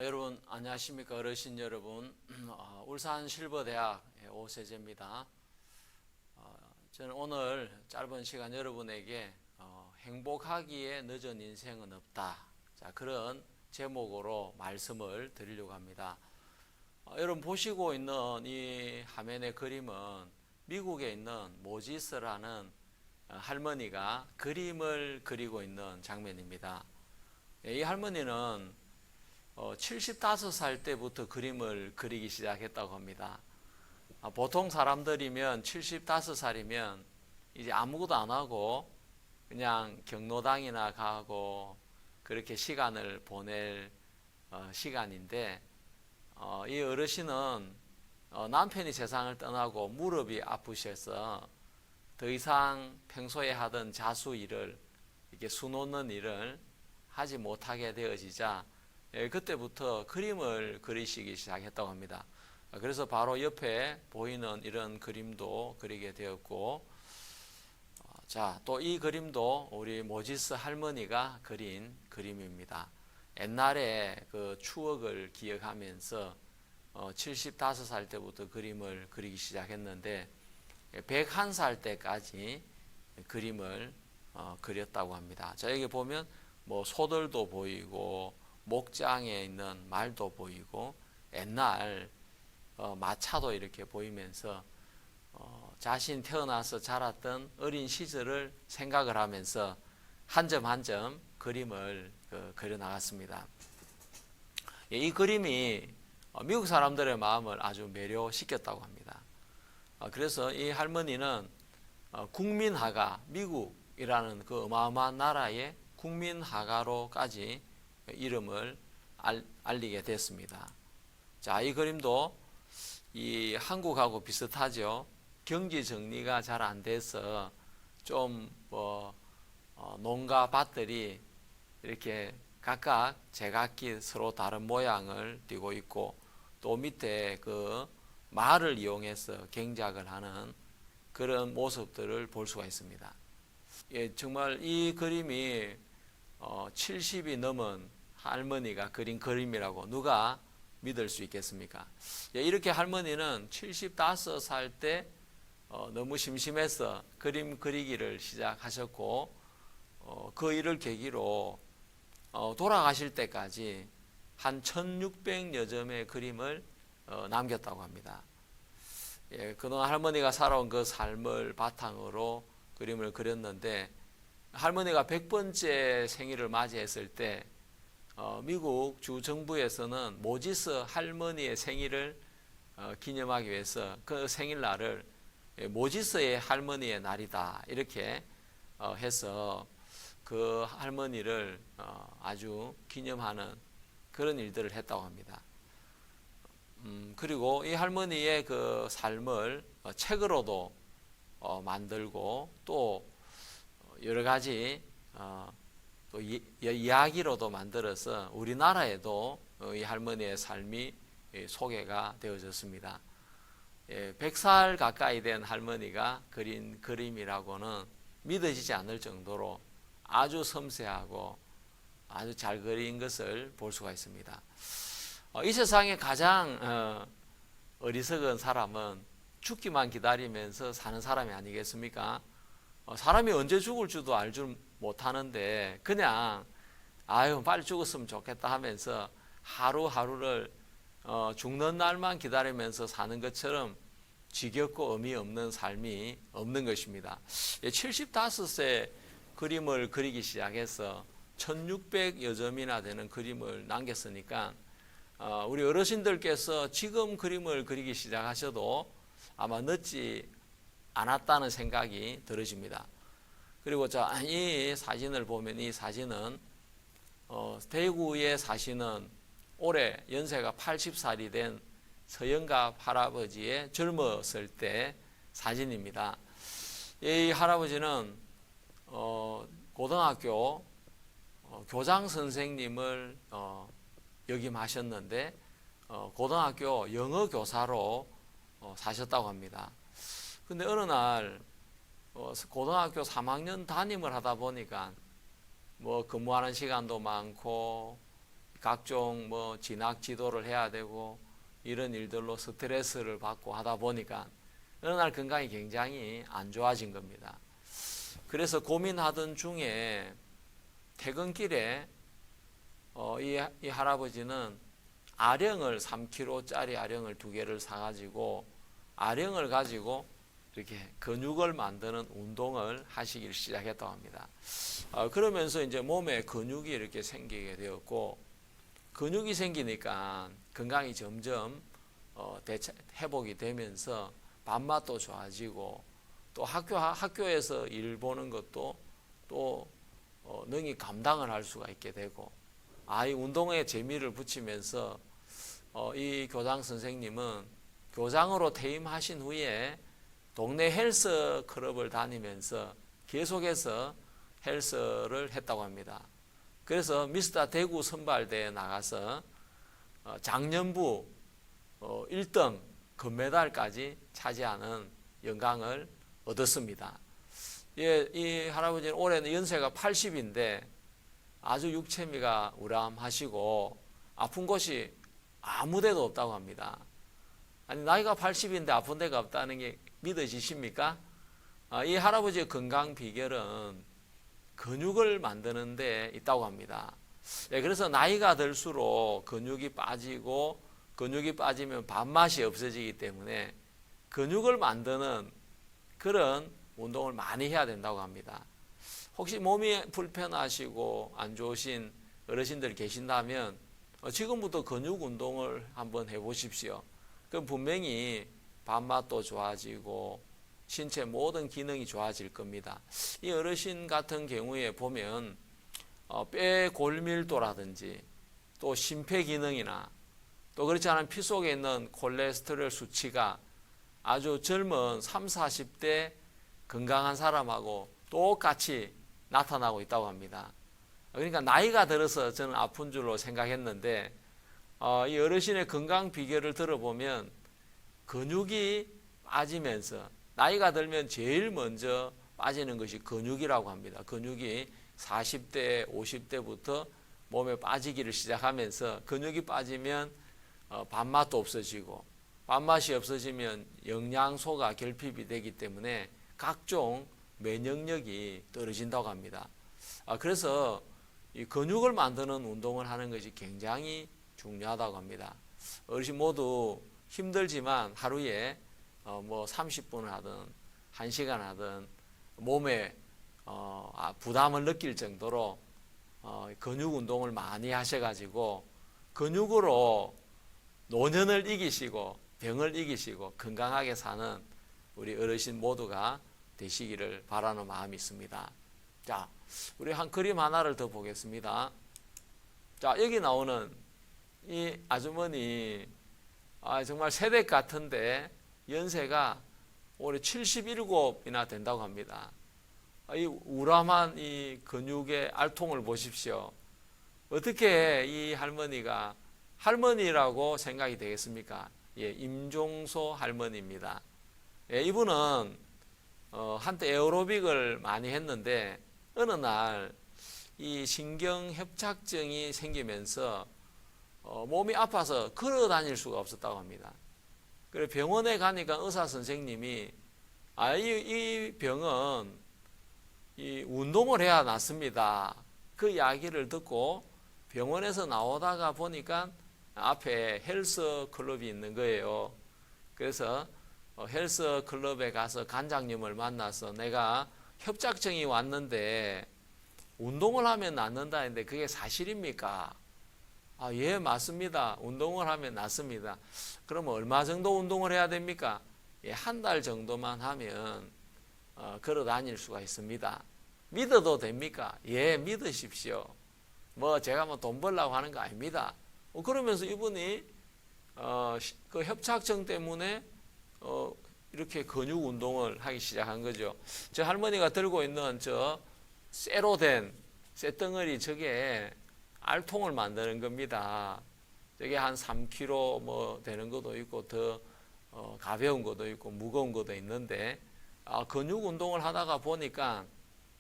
여러분 안녕하십니까. 어르신 여러분, 울산 실버대학 오세재입니다. 저는 오늘 짧은 시간 여러분에게 행복하기에 늦은 인생은 없다, 그런 제목으로 말씀을 드리려고 합니다. 여러분 보시고 있는 이 화면의 그림은 미국에 있는 모지스라는 할머니가 그림을 그리고 있는 장면입니다. 이 할머니는 75살 때부터 그림을 그리기 시작했다고 합니다. 보통 사람들이면 75살이면 이제 아무것도 안 하고 그냥 경로당이나 가고 그렇게 시간을 보낼 시간인데, 이 어르신은 남편이 세상을 떠나고 무릎이 아프셔서 더 이상 평소에 하던 자수 일을, 이렇게 수놓는 일을 하지 못하게 되어지자 그때부터 그림을 그리시기 시작했다고 합니다. 그래서 바로 옆에 보이는 이런 그림도 그리게 되었고, 또 이 그림도 우리 모지스 할머니가 그린 그림입니다. 옛날에 그 추억을 기억하면서 75살 때부터 그림을 그리기 시작했는데 101살 때까지 그림을 그렸다고 합니다. 여기 보면 뭐 소들도 보이고 목장에 있는 말도 보이고 옛날 마차도 이렇게 보이면서 자신 태어나서 자랐던 어린 시절을 생각을 하면서 한 점 한 점 그림을 그려 나갔습니다. 이 그림이 미국 사람들의 마음을 아주 매료시켰다고 합니다. 그래서 이 할머니는 국민화가, 미국이라는 그 어마어마한 나라의 국민화가로까지 이름을 알리게 됐습니다. 이 그림도 이 한국하고 비슷하죠. 경지 정리가 잘 안 돼서 좀 농가 밭들이 이렇게 각각 제각기 서로 다른 모양을 띠고 있고, 또 밑에 그 말을 이용해서 경작을 하는 그런 모습들을 볼 수가 있습니다. 정말 이 그림이 70이 넘은 할머니가 그린 그림이라고 누가 믿을 수 있겠습니까? 이렇게 할머니는 75살 때 너무 심심해서 그림 그리기를 시작하셨고, 그 일을 계기로 돌아가실 때까지 한 1600여 점의 그림을 남겼다고 합니다. 그동안 할머니가 살아온 그 삶을 바탕으로 그림을 그렸는데, 할머니가 100번째 생일을 맞이했을 때 미국 주 정부에서는 모지스 할머니의 생일을 기념하기 위해서 그 생일날을 모지스의 할머니의 날이다, 이렇게 해서 그 할머니를 아주 기념하는 그런 일들을 했다고 합니다. 그리고 이 할머니의 그 삶을 책으로도 만들고, 또 여러 가지 또 이야기로도 만들어서 우리나라에도 이 할머니의 삶이 소개가 되어졌습니다. 100살 가까이 된 할머니가 그린 그림이라고는 믿어지지 않을 정도로 아주 섬세하고 아주 잘 그린 것을 볼 수가 있습니다. 이 세상에 가장 어리석은 사람은 죽기만 기다리면서 사는 사람이 아니겠습니까? 사람이 언제 죽을 줄도 알 줄 못하는데 그냥 빨리 죽었으면 좋겠다 하면서 하루하루를 죽는 날만 기다리면서 사는 것처럼 지겹고 의미 없는 삶이 없는 것입니다. 75세 그림을 그리기 시작해서 1600여 점이나 되는 그림을 남겼으니까 우리 어르신들께서 지금 그림을 그리기 시작하셔도 아마 늦지 않았다는 생각이 들어집니다. 그리고 이 사진을 보면, 이 사진은 대구에 사시는 올해 연세가 80살이 된 서영갑 할아버지의 젊었을 때 사진입니다. 이 할아버지는 고등학교 교장 선생님을 역임하셨는데 고등학교 영어 교사로 사셨다고 합니다. 근데 어느 날 고등학교 3학년 담임을 하다 보니까 뭐 근무하는 시간도 많고 각종 뭐 진학 지도를 해야 되고 이런 일들로 스트레스를 받고 하다 보니까 어느 날 건강이 굉장히 안 좋아진 겁니다. 그래서 고민하던 중에 퇴근길에 이 할아버지는 아령을 3kg짜리 아령을 2개를 사가지고 아령을 가지고 이렇게 근육을 만드는 운동을 하시기를 시작했다고 합니다. 그러면서 이제 몸에 근육이 이렇게 생기게 되었고, 근육이 생기니까 건강이 점점 회복이 되면서 밥맛도 좋아지고, 또 학교에서 일 보는 것도 또 능히 감당을 할 수가 있게 되고, 이 운동에 재미를 붙이면서 이 교장 선생님은 교장으로 퇴임하신 후에 동네 헬스 클럽을 다니면서 계속해서 헬스를 했다고 합니다. 그래서 미스터 대구 선발대에 나가서 작년부 1등 금메달까지 차지하는 영광을 얻었습니다. 이 할아버지는 올해는 연세가 80인데 아주 육체미가 우람하시고 아픈 곳이 아무 데도 없다고 합니다. 아니, 나이가 80인데 아픈 데가 없다는 게 믿어지십니까? 이 할아버지의 건강 비결은 근육을 만드는 데 있다고 합니다. 그래서 나이가 들수록 근육이 빠지고, 근육이 빠지면 밥맛이 없어지기 때문에 근육을 만드는 그런 운동을 많이 해야 된다고 합니다. 혹시 몸이 불편하시고 안 좋으신 어르신들 계신다면 지금부터 근육 운동을 한번 해보십시오. 그럼 분명히 밥맛도 좋아지고 신체 모든 기능이 좋아질 겁니다. 이 어르신 같은 경우에 보면 뼈 골밀도라든지 또 심폐기능이나 또 그렇지 않은 피 속에 있는 콜레스테롤 수치가 아주 젊은 30, 40대 건강한 사람하고 똑같이 나타나고 있다고 합니다. 그러니까 나이가 들어서 저는 아픈 줄로 생각했는데 이 어르신의 건강 비결을 들어보면 근육이 빠지면서 나이가 들면 제일 먼저 빠지는 것이 근육이라고 합니다. 근육이 40대, 50대부터 몸에 빠지기를 시작하면서 근육이 빠지면 밥맛도 없어지고 밥맛이 없어지면 영양소가 결핍이 되기 때문에 각종 면역력이 떨어진다고 합니다. 그래서 이 근육을 만드는 운동을 하는 것이 굉장히 중요하다고 합니다. 어르신 모두 힘들지만 하루에 뭐 30분을 하든 1시간 하든 몸에 부담을 느낄 정도로 근육 운동을 많이 하셔가지고 근육으로 노년을 이기시고 병을 이기시고 건강하게 사는 우리 어르신 모두가 되시기를 바라는 마음이 있습니다. 자, 우리 한 그림 하나를 더 보겠습니다. 자, 여기 나오는 이 아주머니 정말 세대 같은데 연세가 올해 77이나 된다고 합니다. 이 우람한 이 근육의 알통을 보십시오. 어떻게 이 할머니가 할머니라고 생각이 되겠습니까? 임종소 할머니입니다. 이분은 한때 에어로빅을 많이 했는데 어느 날 이 신경협착증이 생기면서 몸이 아파서 걸어 다닐 수가 없었다고 합니다. 그래 병원에 가니까 의사 선생님이 이 병은 이 운동을 해야 낫습니다. 그 이야기를 듣고 병원에서 나오다가 보니까 앞에 헬스 클럽이 있는 거예요. 그래서 헬스 클럽에 가서 관장님을 만나서 내가 협착증이 왔는데 운동을 하면 낫는다 했는데 그게 사실입니까? 예, 맞습니다. 운동을 하면 낫습니다. 그러면 얼마 정도 운동을 해야 됩니까? 한 달 정도만 하면 걸어 다닐 수가 있습니다. 믿어도 됩니까? 예, 믿으십시오. 제가 돈 벌려고 하는 거 아닙니다. 그러면서 이분이 그 협착증 때문에 이렇게 근육 운동을 하기 시작한 거죠. 저 할머니가 들고 있는 저 쇠로 된 쇠덩어리 저게 알통을 만드는 겁니다. 저게 한 3kg 되는 것도 있고 더 가벼운 것도 있고 무거운 것도 있는데 근육 운동을 하다가 보니까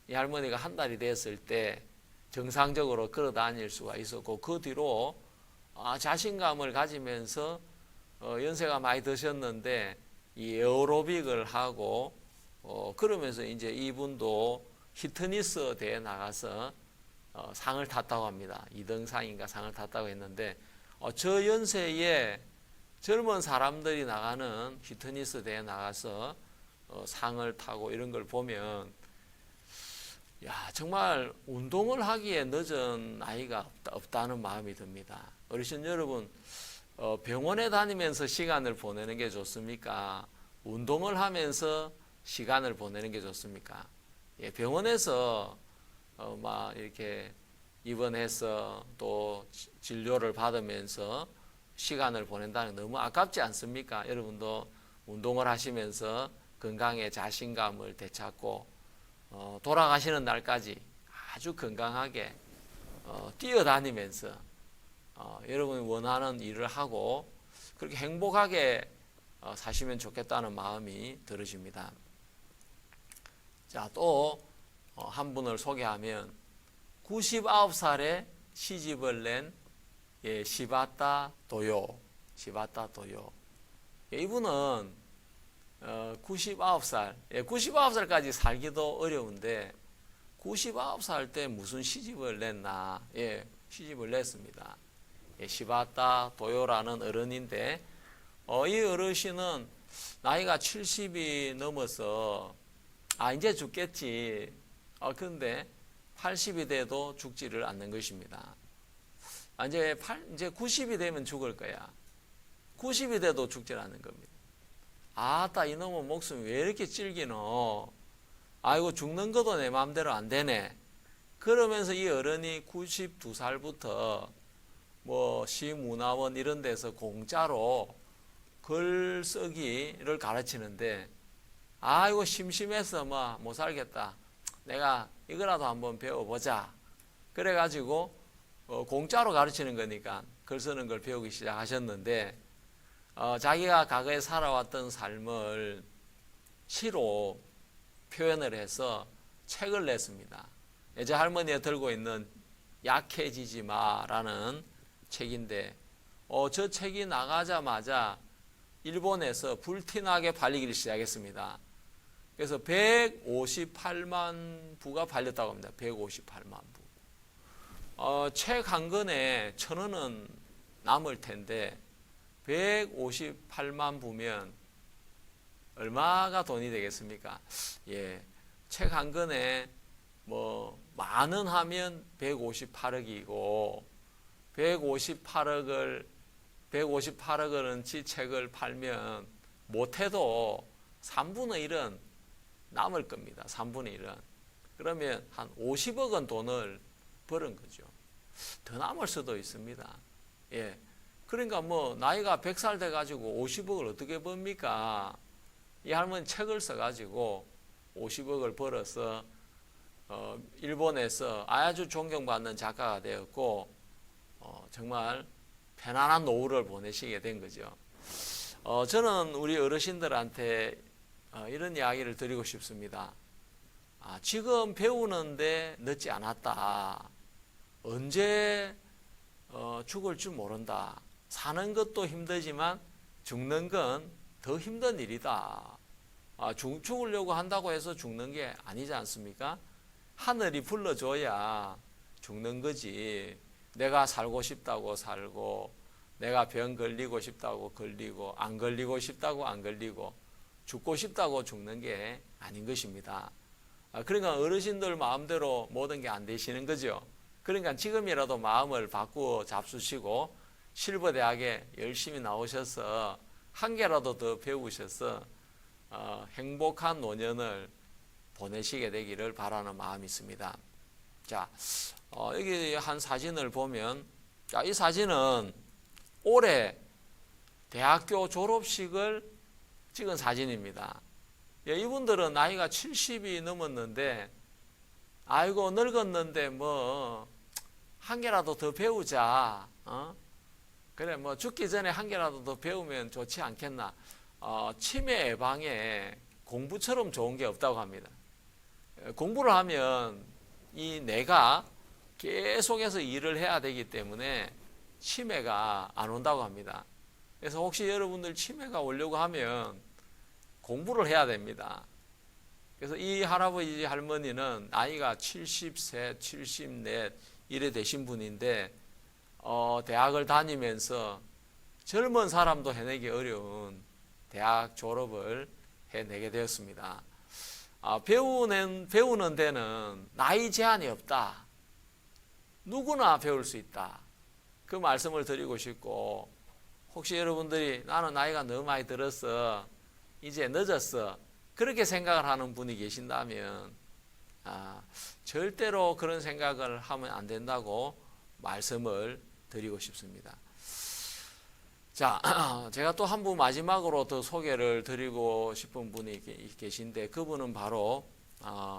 이 할머니가 한 달이 됐을 때 정상적으로 걸어 다닐 수가 있었고, 그 뒤로 자신감을 가지면서 연세가 많이 드셨는데 이 에어로빅을 하고 그러면서 이제 이분도 히트니스 대회 나가서 상을 탔다고 합니다. 2등상인가 상을 탔다고 했는데 저 연세에 젊은 사람들이 나가는 히트니스 대회 나가서 상을 타고 이런 걸 보면 야, 정말 운동을 하기에 늦은 나이가 없다는 마음이 듭니다. 어르신 여러분, 병원에 다니면서 시간을 보내는 게 좋습니까? 운동을 하면서 시간을 보내는 게 좋습니까? 예, 병원에서 막 이렇게 입원해서 또 진료를 받으면서 시간을 보낸다는 게 너무 아깝지 않습니까? 여러분도 운동을 하시면서 건강에 자신감을 되찾고 돌아가시는 날까지 아주 건강하게 뛰어다니면서 여러분이 원하는 일을 하고 그렇게 행복하게 사시면 좋겠다는 마음이 들어집니다. 자, 또 한 분을 소개하면 99살에 시집을 낸 시바타 도요. 이분은 99살, 99살까지 살기도 어려운데 99살 때 무슨 시집을 냈나? 시집을 냈습니다. 시바타 도요라는 어른인데 이 어르신은 나이가 70이 넘어서 이제 죽겠지. 그런데 80이 돼도 죽지를 않는 것입니다. 이제 90이 되면 죽을 거야. 90이 돼도 죽질 않는 겁니다. 아따, 이놈의 목숨이 왜 이렇게 질기노? 아이고, 죽는 것도 내 마음대로 안 되네. 그러면서 이 어른이 92살부터 뭐 시문화원 이런 데서 공짜로 글쓰기를 가르치는데 아이고, 심심해서 못 살겠다. 내가 이거라도 한번 배워보자. 그래가지고 공짜로 가르치는 거니까 글 쓰는 걸 배우기 시작하셨는데 자기가 과거에 살아왔던 삶을 시로 표현을 해서 책을 냈습니다. 제 할머니가 들고 있는 약해지지 마라는 책인데 저 책이 나가자마자 일본에서 불티나게 팔리기 시작했습니다. 그래서 158만 부가 팔렸다고 합니다. 158만 부. 책 한 권에 1,000원은 남을 텐데 158만 부면 얼마가 돈이 되겠습니까? 책 한 권에 만원 하면 158억이고 158억 원어치 책을 팔면 못해도 3분의 1은 남을 겁니다. 3분의 1은. 그러면 한 50억 원 돈을 벌은 거죠. 더 남을 수도 있습니다. 그러니까 나이가 100살 돼가지고 50억을 어떻게 법니까? 이 할머니 책을 써가지고 50억을 벌어서 일본에서 아주 존경받는 작가가 되었고 정말 편안한 노후를 보내시게 된 거죠. 저는 우리 어르신들한테 이런 이야기를 드리고 싶습니다. 지금 배우는데 늦지 않았다. 언제 죽을 줄 모른다. 사는 것도 힘들지만 죽는 건 더 힘든 일이다. 죽으려고 한다고 해서 죽는 게 아니지 않습니까? 하늘이 불러줘야 죽는 거지. 내가 살고 싶다고 살고 내가 병 걸리고 싶다고 걸리고 안 걸리고 싶다고 안 걸리고 죽고 싶다고 죽는 게 아닌 것입니다. 그러니까 어르신들 마음대로 모든 게 안 되시는 거죠. 그러니까 지금이라도 마음을 바꾸어 잡수시고 실버대학에 열심히 나오셔서 한 개라도 더 배우셔서 행복한 노년을 보내시게 되기를 바라는 마음이 있습니다. 자, 여기 한 사진을 보면 이 사진은 올해 대학교 졸업식을 찍은 사진입니다. 이분들은 나이가 70이 넘었는데 아이고 늙었는데 한 개라도 더 배우자. 그래 죽기 전에 한 개라도 더 배우면 좋지 않겠나. 치매 예방에 공부처럼 좋은 게 없다고 합니다. 공부를 하면 이 뇌가 계속해서 일을 해야 되기 때문에 치매가 안 온다고 합니다. 그래서 혹시 여러분들 치매가 오려고 하면 공부를 해야 됩니다. 그래서 이 할아버지 할머니는 나이가 70세, 74 이래 되신 분인데 대학을 다니면서 젊은 사람도 해내기 어려운 대학 졸업을 해내게 되었습니다. 배우는 데는 나이 제한이 없다. 누구나 배울 수 있다. 그 말씀을 드리고 싶고, 혹시 여러분들이 나는 나이가 너무 많이 들었어, 이제 늦었어, 그렇게 생각을 하는 분이 계신다면 절대로 그런 생각을 하면 안 된다고 말씀을 드리고 싶습니다. 자, 제가 또 한 분 마지막으로 더 소개를 드리고 싶은 분이 계신데, 그분은 바로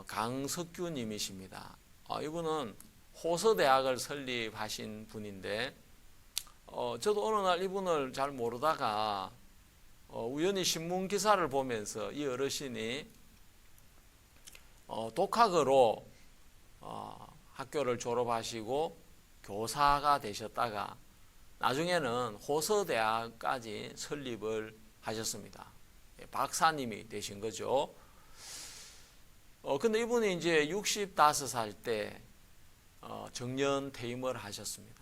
강석규 님이십니다. 이분은 호서대학을 설립하신 분인데, 저도 어느 날 이분을 잘 모르다가 우연히 신문 기사를 보면서 이 어르신이 독학으로 학교를 졸업하시고 교사가 되셨다가 나중에는 호서대학까지 설립을 하셨습니다. 박사님이 되신 거죠. 근데 이분이 이제 65살 때 정년 퇴임을 하셨습니다.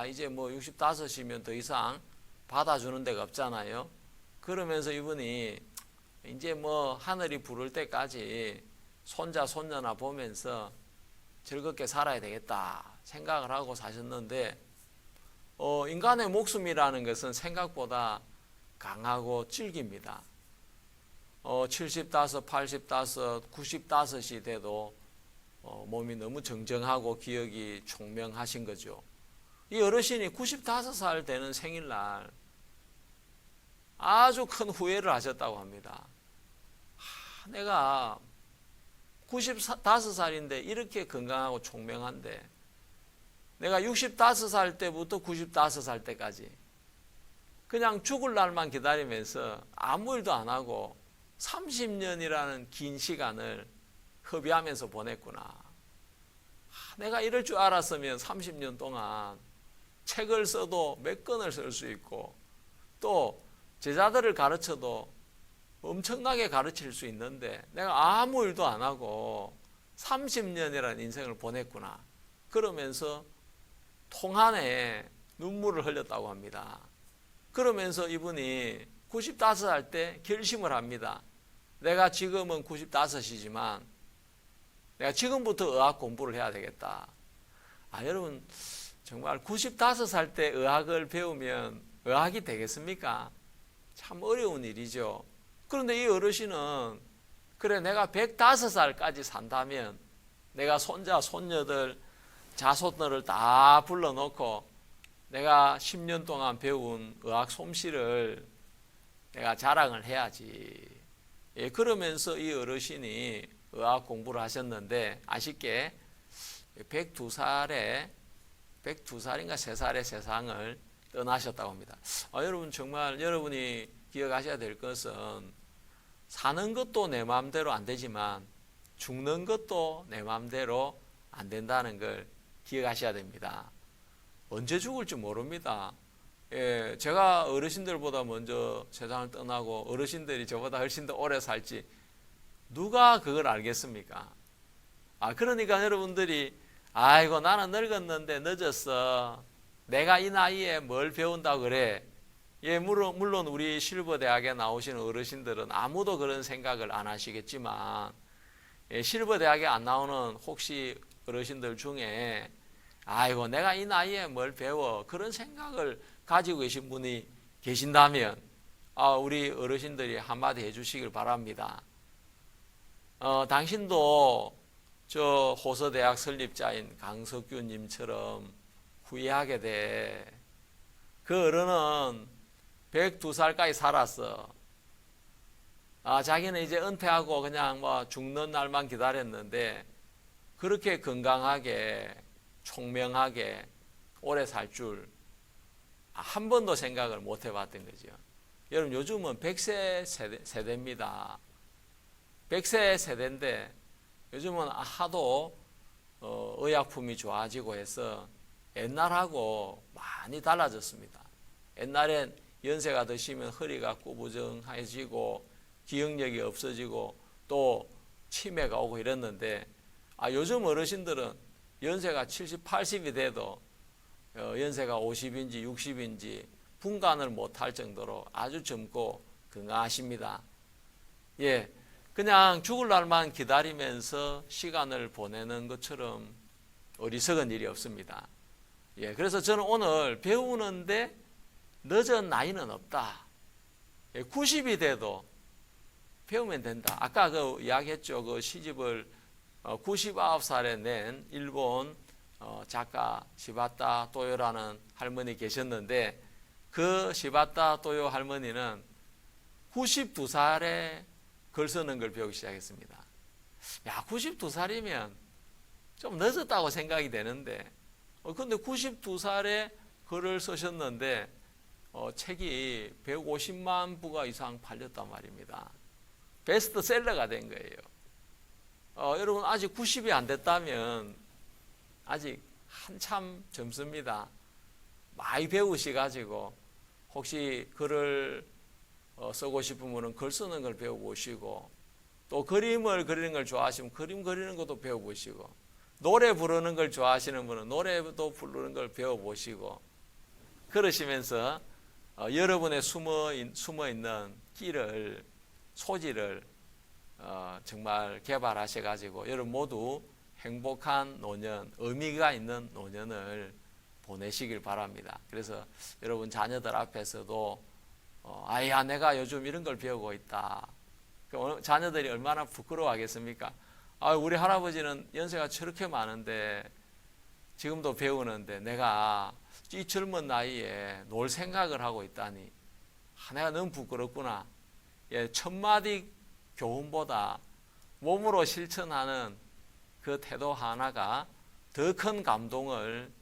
이제 뭐 65이면 더 이상 받아주는 데가 없잖아요. 그러면서 이분이 이제 뭐 하늘이 부를 때까지 손자 손녀나 보면서 즐겁게 살아야 되겠다 생각을 하고 사셨는데, 인간의 목숨이라는 것은 생각보다 강하고 질깁니다. 75, 85, 95이 돼도 몸이 너무 정정하고 기억이 총명하신 거죠. 이 어르신이 95살 되는 생일날 아주 큰 후회를 하셨다고 합니다. 내가 95살인데 이렇게 건강하고 총명한데, 내가 65살 때부터 95살 때까지 그냥 죽을 날만 기다리면서 아무 일도 안 하고 30년이라는 긴 시간을 허비하면서 보냈구나. 내가 이럴 줄 알았으면 30년 동안 책을 써도 몇 권을 쓸 수 있고, 또 제자들을 가르쳐도 엄청나게 가르칠 수 있는데 내가 아무 일도 안 하고 30년이라는 인생을 보냈구나. 그러면서 통한에 눈물을 흘렸다고 합니다. 그러면서 이분이 95살 때 결심을 합니다. 내가 지금은 95이지만 내가 지금부터 의학 공부를 해야 되겠다. 여러분, 정말 95살 때 의학을 배우면 의학이 되겠습니까? 참 어려운 일이죠. 그런데 이 어르신은, 그래 내가 105살까지 산다면 내가 손자 손녀들 자손들을 다 불러놓고 내가 10년 동안 배운 의학 솜씨를 내가 자랑을 해야지. 그러면서 이 어르신이 의학 공부를 하셨는데, 아쉽게 102살인가 3살에 세상을 떠나셨다고 합니다. 여러분, 정말 여러분이 기억하셔야 될 것은, 사는 것도 내 마음대로 안 되지만 죽는 것도 내 마음대로 안 된다는 걸 기억하셔야 됩니다. 언제 죽을지 모릅니다. 제가 어르신들보다 먼저 세상을 떠나고 어르신들이 저보다 훨씬 더 오래 살지 누가 그걸 알겠습니까? 그러니까 여러분들이 아이고 나는 늙었는데 늦었어, 내가 이 나이에 뭘 배운다고 그래. 물론 우리 실버대학에 나오시는 어르신들은 아무도 그런 생각을 안 하시겠지만, 실버대학에 안 나오는 혹시 어르신들 중에 아이고 내가 이 나이에 뭘 배워, 그런 생각을 가지고 계신 분이 계신다면 우리 어르신들이 한마디 해주시길 바랍니다. 당신도 저 호서대학 설립자인 강석규님처럼 후회하게 돼. 그 어른은 102살까지 살았어. 자기는 이제 은퇴하고 그냥 뭐 죽는 날만 기다렸는데 그렇게 건강하게 총명하게 오래 살 줄 한 번도 생각을 못 해봤던 거죠. 여러분, 요즘은 100세 세대입니다. 100세 세대인데 요즘은 하도 의약품이 좋아지고 해서 옛날하고 많이 달라졌습니다. 옛날엔 연세가 드시면 허리가 구부정해지고 기억력이 없어지고 또 치매가 오고 이랬는데 요즘 어르신들은 연세가 70, 80이 돼도 연세가 50인지 60인지 분간을 못할 정도로 아주 젊고 건강하십니다. 예, 그냥 죽을 날만 기다리면서 시간을 보내는 것처럼 어리석은 일이 없습니다. 예, 그래서 저는 오늘 배우는데 늦은 나이는 없다. 90이 돼도 배우면 된다. 아까 그 이야기했죠. 그 시집을 99살에 낸 일본 작가 시바타 또요라는 할머니 계셨는데 그 시바타 또요 할머니는 92살에 글 쓰는 걸 배우기 시작했습니다. 92살이면 좀 늦었다고 생각이 되는데 근데 92살에 글을 쓰셨는데 책이 150만 부가 이상 팔렸단 말입니다. 베스트셀러가 된 거예요. 여러분 아직 90이 안 됐다면 아직 한참 젊습니다. 많이 배우셔가지고 혹시 글을 쓰고 싶은 분은 글 쓰는 걸 배워보시고 또 그림을 그리는 걸 좋아하시면 그림 그리는 것도 배워보시고 노래 부르는 걸 좋아하시는 분은 노래도 부르는 걸 배워보시고 그러시면서 여러분의 숨어있는 끼를 소질을 정말 개발하셔가지고 여러분 모두 행복한 노년, 의미가 있는 노년을 보내시길 바랍니다. 그래서 여러분 자녀들 앞에서도 아야 내가 요즘 이런 걸 배우고 있다. 자녀들이 얼마나 부끄러워하겠습니까? 우리 할아버지는 연세가 저렇게 많은데 지금도 배우는데 내가 이 젊은 나이에 놀 생각을 하고 있다니 내가 너무 부끄럽구나. 예, 천마디 교훈보다 몸으로 실천하는 그 태도 하나가 더 큰 감동을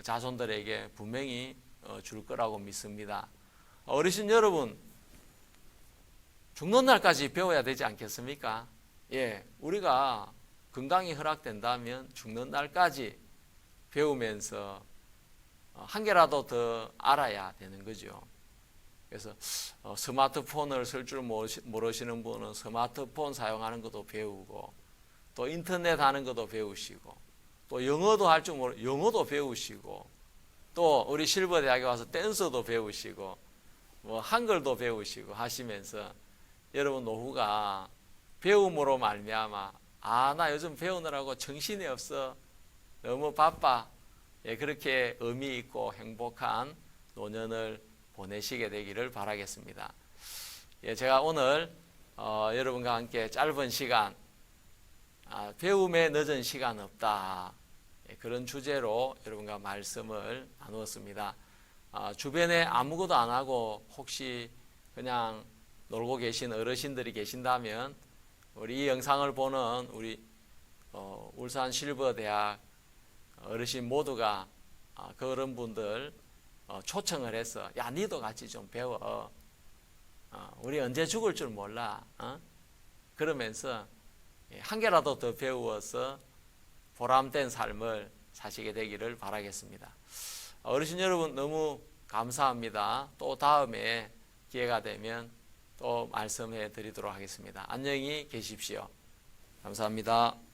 자손들에게 분명히 줄 거라고 믿습니다. 어르신 여러분, 죽는 날까지 배워야 되지 않겠습니까? 예, 우리가 건강이 허락된다면 죽는 날까지 배우면서 한 개라도 더 알아야 되는 거죠. 그래서 스마트폰을 쓸 줄 모르시는 분은 스마트폰 사용하는 것도 배우고 또 인터넷 하는 것도 배우시고 또 영어도 할 줄 모르 영어도 배우시고 또 우리 실버대학에 와서 댄서도 배우시고 한글도 배우시고 하시면서 여러분 노후가 배움으로 말미암아 나 요즘 배우느라고 정신이 없어 너무 바빠 그렇게 의미 있고 행복한 노년을 보내시게 되기를 바라겠습니다. 제가 오늘 여러분과 함께 짧은 시간 배움에 늦은 시간 없다 그런 주제로 여러분과 말씀을 나누었습니다. 주변에 아무것도 안 하고 혹시 그냥 놀고 계신 어르신들이 계신다면 우리 이 영상을 보는 우리 울산 실버대학 어르신 모두가 그런 분들 초청을 해서 야 니도 같이 좀 배워. 우리 언제 죽을 줄 몰라. 그러면서 한 개라도 더 배워서 보람된 삶을 사시게 되기를 바라겠습니다. 어르신 여러분 너무 감사합니다. 또 다음에 기회가 되면 또 말씀해 드리도록 하겠습니다. 안녕히 계십시오. 감사합니다.